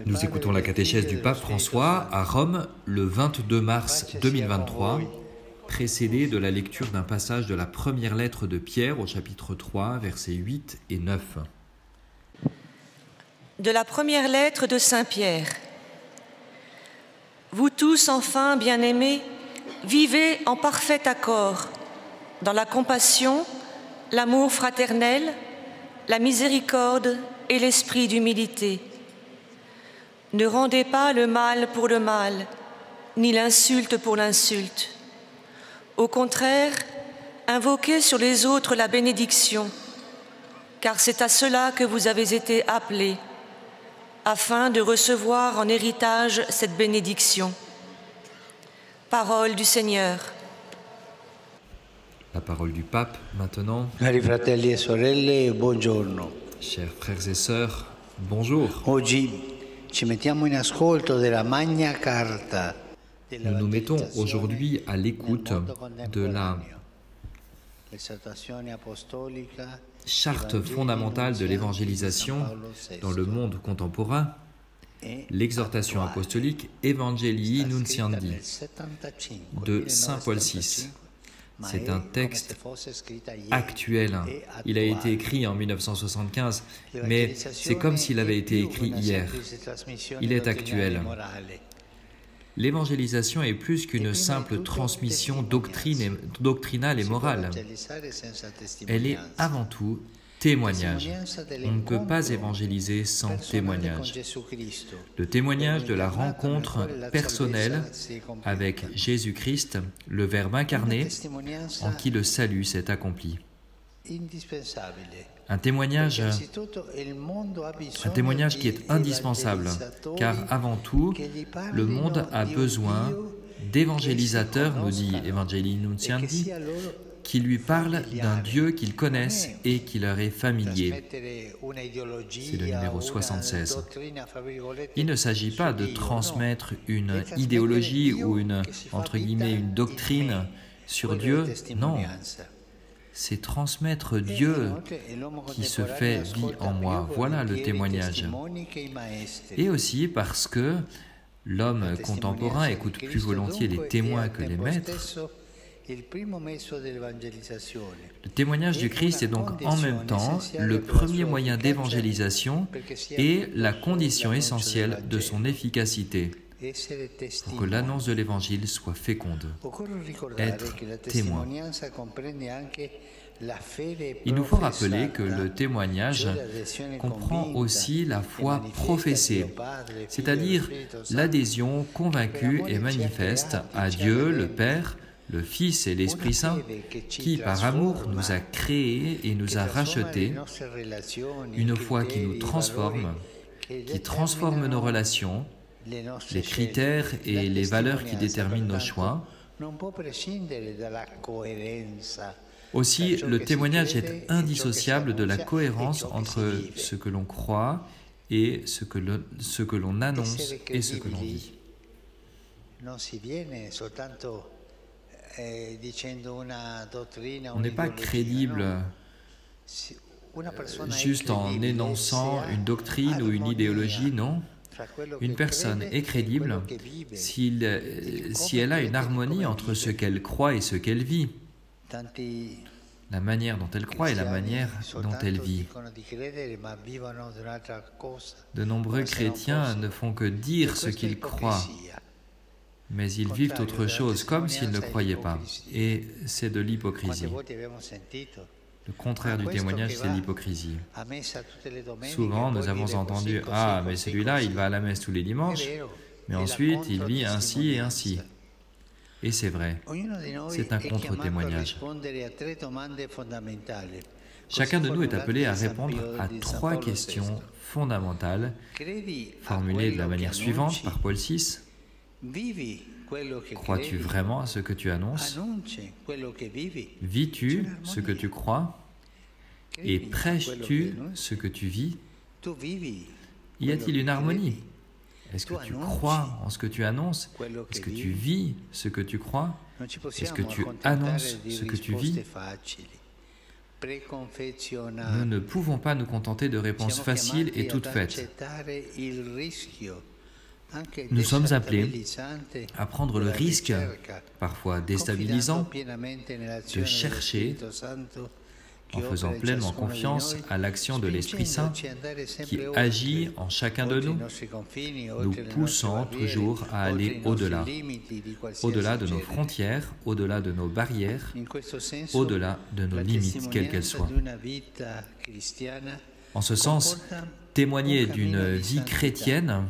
Nous écoutons la catéchèse du pape François à Rome le 22 mars 2023, précédée de la lecture d'un passage de la première lettre de Pierre au chapitre 3, versets 8 et 9. De la première lettre de Saint Pierre. Vous tous, enfin, bien-aimés, vivez en parfait accord, dans la compassion, l'amour fraternel, la miséricorde et l'esprit d'humilité. Ne rendez pas le mal pour le mal, ni l'insulte pour l'insulte. Au contraire, invoquez sur les autres la bénédiction, car c'est à cela que vous avez été appelés, afin de recevoir en héritage cette bénédiction. Parole du Seigneur. La parole du pape maintenant. Cari fratelli e sorelle, buongiorno. Chers frères et sœurs, bonjour. Oggi ci mettiamo in ascolto della Magna Carta. Nous nous mettons aujourd'hui à l'écoute de la charte fondamentale de l'évangélisation dans le monde contemporain, l'exhortation apostolique Evangelii Nuntiandi de Saint Paul VI. C'est un texte actuel. Il a été écrit en 1975, mais c'est comme s'il avait été écrit hier. Il est actuel. L'évangélisation est plus qu'une simple transmission doctrinale et morale. Elle est avant tout témoignage. On ne peut pas évangéliser sans témoignage. Le témoignage de la rencontre personnelle avec Jésus-Christ, le Verbe incarné, en qui le salut s'est accompli. Un témoignage qui est indispensable, car avant tout, le monde a besoin d'évangélisateurs, nous dit Evangelii Nuntiandi, qui lui parlent d'un Dieu qu'ils connaissent et qui leur est familier. C'est le numéro 76. Il ne s'agit pas de transmettre une idéologie ou entre guillemets, une doctrine sur Dieu, non. C'est transmettre Dieu qui se fait vie en moi. Voilà le témoignage. Et aussi parce que l'homme contemporain écoute plus volontiers les témoins que les maîtres. Le témoignage du Christ est donc en même temps le premier moyen d'évangélisation et la condition essentielle de son efficacité pour que l'annonce de l'Évangile soit féconde. Être témoin. Il nous faut rappeler que le témoignage comprend aussi la foi professée, c'est-à-dire l'adhésion convaincue et manifeste à Dieu, le Père, le Fils et l'Esprit Saint, qui, par amour, nous a créés et nous a rachetés, une foi qui nous transforme, qui transforme nos relations, les critères et les valeurs qui déterminent nos choix. Aussi, le témoignage est indissociable de la cohérence entre ce que l'on croit et ce que l'on annonce et ce que l'on vit. On n'est pas crédible juste en énonçant une doctrine ou une idéologie, non. Une personne est crédible si elle a une harmonie entre ce qu'elle croit et ce qu'elle vit. La manière dont elle croit et la manière dont elle vit. De nombreux chrétiens ne font que dire ce qu'ils croient, mais ils vivent autre chose, comme s'ils ne croyaient pas. Et c'est de l'hypocrisie. Le contraire du témoignage, c'est l'hypocrisie. Souvent, nous avons entendu « Ah, mais celui-là, il va à la messe tous les dimanches, mais ensuite, il vit ainsi et ainsi. » Et c'est vrai, c'est un contre-témoignage. Chacun de nous est appelé à répondre à 3 questions fondamentales, formulées de la manière suivante par Paul VI. Crois-tu vraiment à ce que tu annonces? Vis-tu ce que tu crois? Et prêches-tu ce que tu vis? Y a-t-il une harmonie? Est-ce que tu crois en ce que tu annonces? Est-ce que tu vis ce que tu crois? Est-ce que tu annonces ce que tu vis? Nous ne pouvons pas nous contenter de réponses faciles et toutes faites. Nous sommes appelés à prendre le risque, parfois déstabilisant, de chercher, en faisant pleinement confiance à l'action de l'Esprit Saint qui agit en chacun de nous, nous poussant toujours à aller au-delà, au-delà de nos frontières, au-delà de nos barrières, au-delà de nos limites, quelles qu'elles soient. En ce sens, témoigner d'une vie chrétienne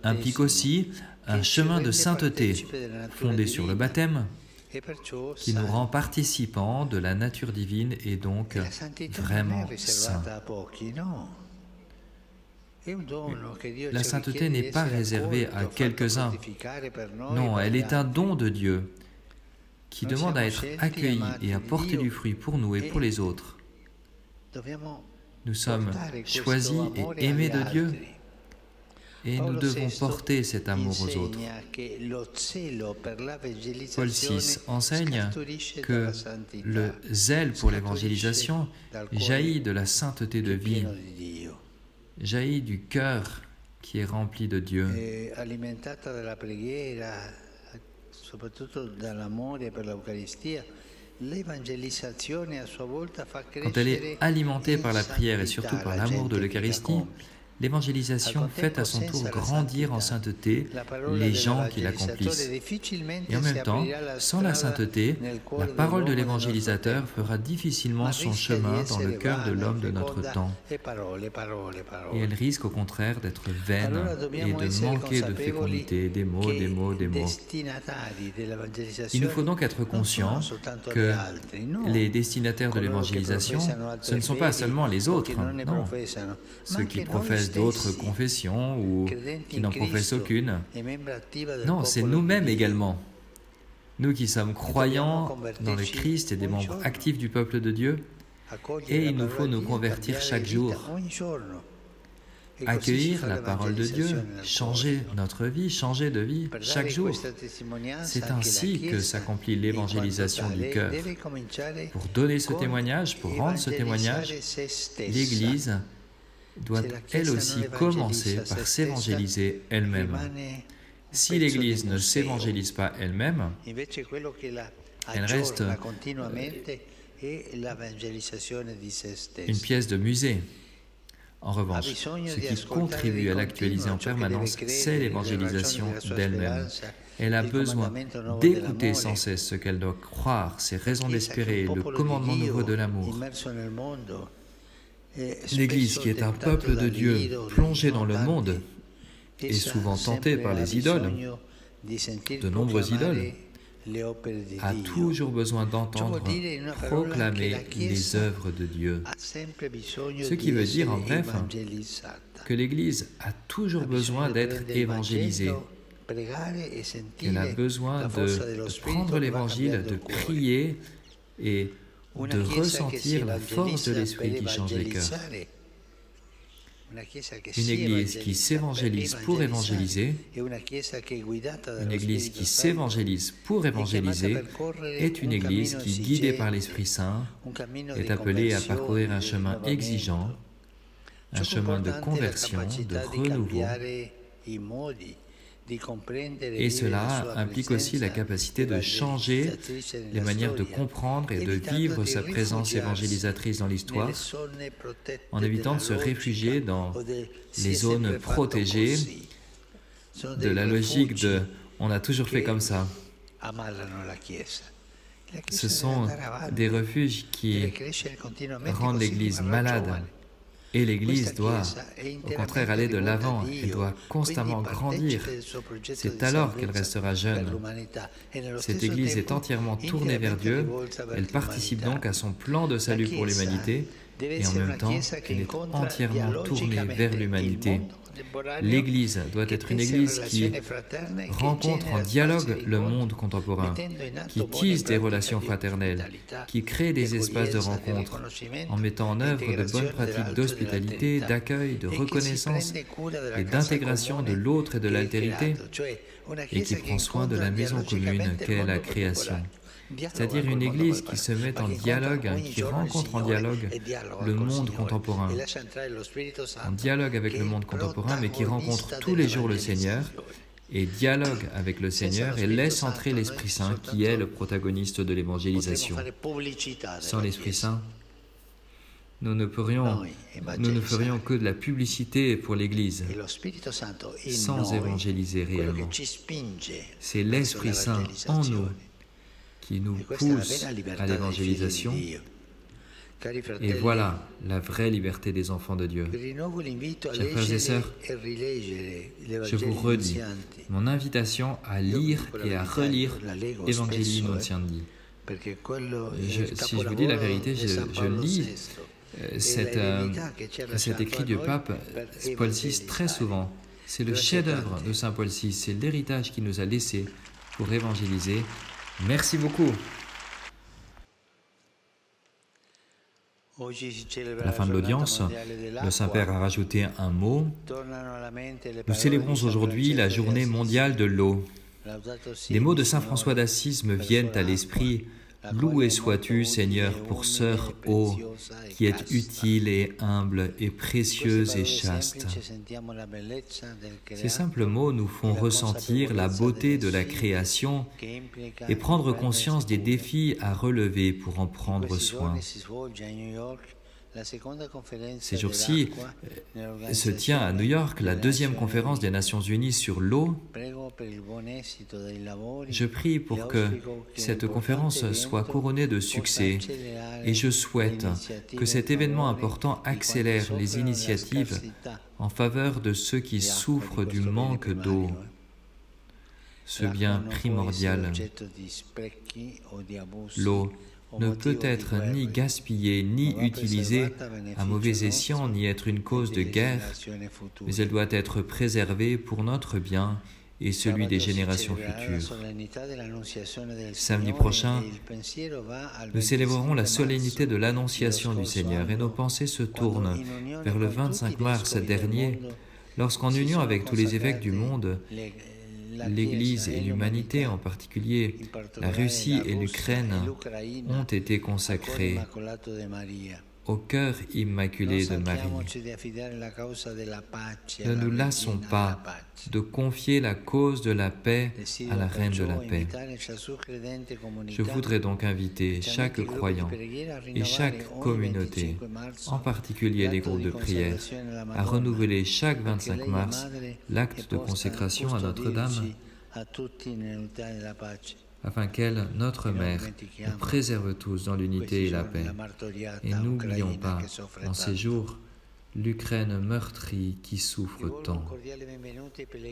implique aussi un chemin de sainteté fondé sur le baptême, qui nous rend participants de la nature divine et donc vraiment saints. La sainteté n'est pas réservée à quelques-uns. Non, elle est un don de Dieu qui demande à être accueilli et à porter du fruit pour nous et pour les autres. Nous sommes choisis et aimés de Dieu. Et nous devons porter cet amour aux autres. Paul VI enseigne que le zèle pour l'évangélisation jaillit de la sainteté de vie, jaillit du cœur qui est rempli de Dieu. Quand elle est alimentée par la prière et surtout par l'amour de l'Eucharistie, l'évangélisation fait à son tour grandir en sainteté les gens qui l'accomplissent. Et en même temps, sans la sainteté, la parole de l'évangélisateur fera difficilement son chemin dans le cœur de l'homme de notre temps. Et elle risque au contraire d'être vaine et de manquer de fécondité, des mots, des mots, des mots. Il nous faut donc être conscients que les destinataires de l'évangélisation, ce ne sont pas seulement les autres, non, ceux qui professent d'autres confessions ou qui n'en professent aucune. Non, c'est nous-mêmes également. Nous qui sommes croyants dans le Christ et des membres actifs du peuple de Dieu, et il nous faut nous convertir chaque jour. Accueillir la parole de Dieu, changer notre vie, changer de vie chaque jour. C'est ainsi que s'accomplit l'évangélisation du cœur. Pour donner ce témoignage, pour rendre ce témoignage, l'Église doit elle aussi commencer par s'évangéliser elle-même. Si l'Église ne s'évangélise pas elle-même, elle reste une pièce de musée. En revanche, ce qui contribue à l'actualiser en permanence, c'est l'évangélisation d'elle-même. Elle a besoin d'écouter sans cesse ce qu'elle doit croire, ses raisons d'espérer, le commandement nouveau de l'amour. L'Église, qui est un peuple de Dieu plongé dans le monde et souvent tenté par les idoles, de nombreuses idoles, a toujours besoin d'entendre proclamer les œuvres de Dieu. Ce qui veut dire en bref que l'Église a toujours besoin d'être évangélisée, qu'elle a besoin de prendre l'Évangile, de prier et de ressentir la force de l'Esprit qui change les cœurs. Une Église qui s'évangélise pour évangéliser, une Église qui s'évangélise pour évangéliser, est une Église qui, guidée par l'Esprit Saint, est appelée à parcourir un chemin exigeant, un chemin de conversion, de renouveau. Et cela implique aussi la capacité de changer les manières de comprendre et de vivre sa présence évangélisatrice dans l'histoire, en évitant de se réfugier dans les zones protégées de la logique de « on a toujours fait comme ça ». Ce sont des refuges qui rendent l'Église malade. Et l'Église doit, au contraire, aller de l'avant, elle doit constamment grandir. C'est alors qu'elle restera jeune. Cette Église est entièrement tournée vers Dieu, elle participe donc à son plan de salut pour l'humanité, et en même temps, elle est entièrement tournée vers l'humanité. L'Église doit être une Église qui rencontre en dialogue le monde contemporain, qui tisse des relations fraternelles, qui crée des espaces de rencontre, en mettant en œuvre de bonnes pratiques d'hospitalité, d'accueil, de reconnaissance et d'intégration de l'autre et de l'altérité, et qui prend soin de la maison commune qu'est la création. c'est-à-dire une Église qui se met en dialogue, qui rencontre en dialogue le monde contemporain, en dialogue avec le monde contemporain, mais qui rencontre tous les jours le Seigneur, et dialogue avec le Seigneur et laisse entrer l'Esprit Saint qui est le protagoniste de l'évangélisation. Sans l'Esprit Saint, nous ne ferions que de la publicité pour l'Église, sans évangéliser réellement. C'est l'Esprit Saint en nous qui nous pousse à l'évangélisation. Et voilà la vraie liberté des enfants de Dieu. Chers frères et sœurs, je vous redis mon invitation à lire et à relire Evangelii Nuntiandi. Si je vous dis la vérité, je lis cet écrit du pape Paul VI très souvent. C'est le chef-d'œuvre de Saint Paul VI, c'est l'héritage qu'il nous a laissé pour évangéliser. Merci beaucoup. À la fin de l'audience, le Saint-Père a rajouté un mot. Nous célébrons aujourd'hui la journée mondiale de l'eau. Les mots de Saint François d'Assise me viennent à l'esprit. Loué sois-tu, Seigneur, pour sœur eau, qui est utile et humble et précieuse et chaste. Ces simples mots nous font ressentir la beauté de la création et prendre conscience des défis à relever pour en prendre soin. Ces jours-ci se tient à New York la deuxième conférence des Nations Unies sur l'eau. Je prie pour que cette conférence soit couronnée de succès et je souhaite que cet événement important accélère les initiatives en faveur de ceux qui souffrent du manque d'eau, ce bien primordial. L'eau ne peut être ni gaspillée, ni utilisée à mauvais escient, ni être une cause de guerre, mais elle doit être préservée pour notre bien et celui des générations futures. Samedi prochain, nous célébrerons la solennité de l'Annonciation du Seigneur et nos pensées se tournent vers le 25 mars dernier, lorsqu'en union avec tous les évêques du monde, l'Église et l'humanité, en particulier la Russie et l'Ukraine, ont été consacrés au cœur immaculé de Marie. Ne nous lassons pas de confier la cause de la paix à la Reine de la paix. Je voudrais donc inviter chaque croyant et chaque communauté, en particulier les groupes de prière, à renouveler chaque 25 mars l'acte de consécration à Notre-Dame, afin qu'elle, notre Mère, nous préserve tous dans l'unité et la paix. Et n'oublions pas, en ces jours, l'Ukraine meurtrie qui souffre tant.